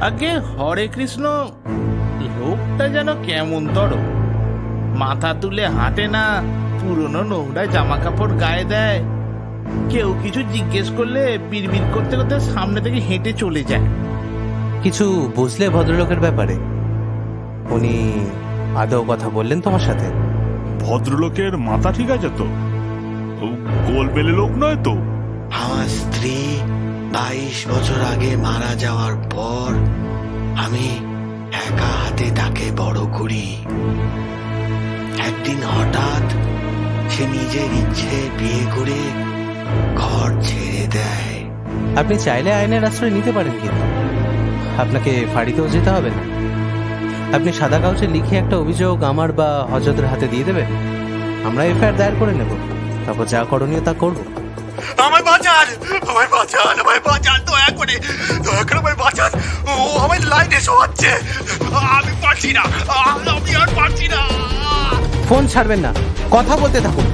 আগে হরে কৃষ্ণ লোকটা যেন কেমন তর, মাথা তুলে হাঁটে না, পুরনো নোংরা জামা কাপড় গায়ে দেয়, কেউ কিছু জিজ্ঞেস করলে বিড়বিড় করতে করতে সামনে থেকে হেঁটে চলে যায়। কিছু বুঝলে ভদ্রলোকের ব্যাপারে? উনি আদৌ কথা বললেন তোমার সাথে? ভদ্রলোকের মাথা ঠিক আছে তো? গোলমেলে লোক নয় তো? আমার স্ত্রী 22 বছর আগে মারা যাওয়ার পর আমি একা হাতে তাকে বড় করি। একদিন হঠাৎ সে নিজের ইচ্ছে বিয়ে করে ঘর ছেড়ে দেয়। আপনি চাইলে আইনের আশ্রয় নিতে পারেন, কিন্তু আপনাকে ফাঁড়িতেও যেতে হবে না। আপনি সাদা কাগজে লিখে একটা অভিযোগ আমার বা হজরতের হাতে দিয়ে দেবেন, আমরা এফআইআর দায়ের করে নেব, তারপর যা করণীয় তা করবো। আমায় বাঁচান, আমায় বাঁচান, আমায় বাঁচান, দয়া করে আমায় বাঁচান। ও আমায় লাইনে শোয়াচ্ছে, আমি পারছি না, আমি আর পারছি না। ফোন ছাড়বেন না, কথা বলতে থাকুন।